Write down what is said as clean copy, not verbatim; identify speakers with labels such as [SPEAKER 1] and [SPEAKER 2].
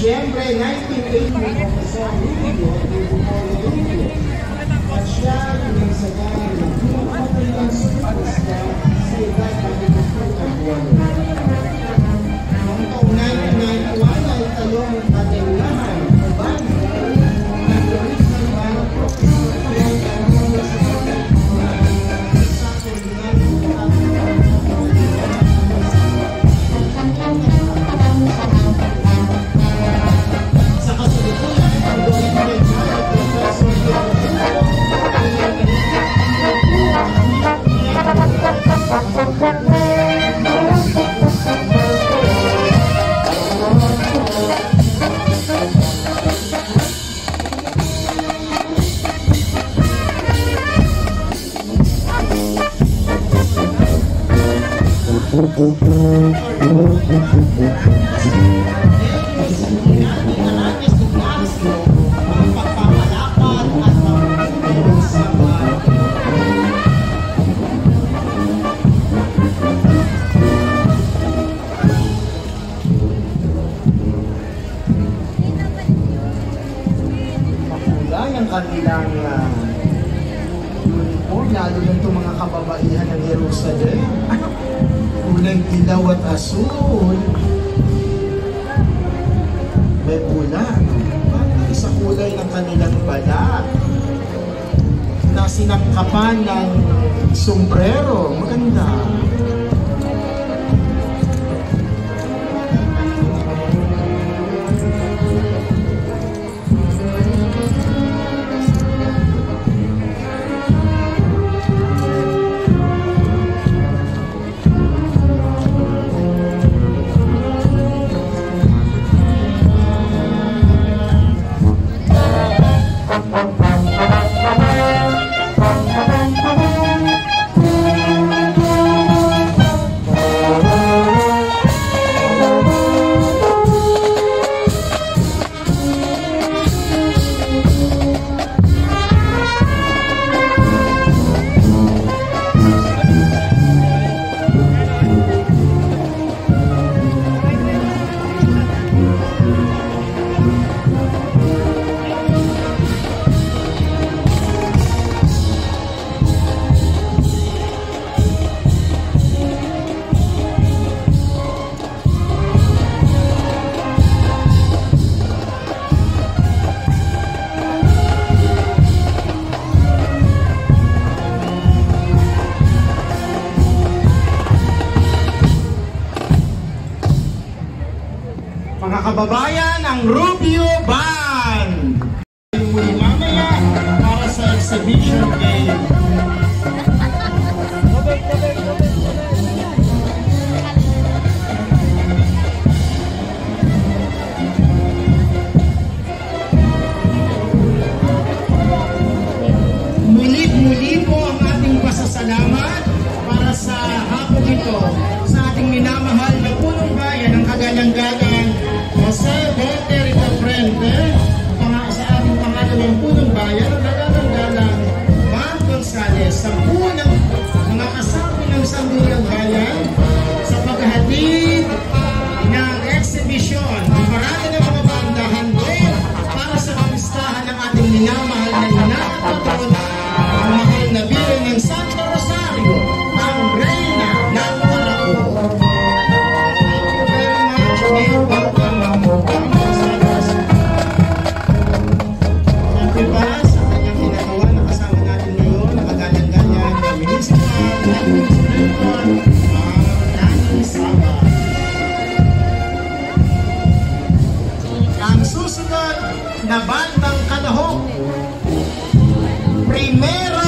[SPEAKER 1] Siyempre, 1980 ang isang video at siya pinagsagay ng pinakapagandang superstar sa edad ng 24 buwan. Noong taong 1991 ay talong katingahan o banda ng original band professional sa kasalukuyan ang documented ang kanilang uniform, lalo na itong mga kababaihan ng Jerusalem. Kulay dilaw at asul. May pula. Isa kulay ng kanilang balat na sinangkapan ng sombrero. Maganda. Mga kababayan, ang Rubio Band! Muli mamaya para sa exhibition game. Muli po ang ating pasasalamat para sa hapon ito sa ating minamahal na punong bayan ng kagalang-galang Jose Volterico Frente, sa ating pangalawang punong bayan ng kagalang-galang Juan Gonzales, sa buwan ng mga kasapi ng Sangguniang Bayan sa paghahatid ng exhibition. Ang parada ng mga banda handog para sa kapistahan ng ating minamahal na inatutod ang mahal na biro ng Santo Rosario, ang Reyna ng Paraco. Thank you very much. Siyempre pa sa kanyang ginagawa na kasama natin ngayon, nakagalang-galang na municipal administrator, Nani Saba. Ang susunod na bandang kalahok, Primera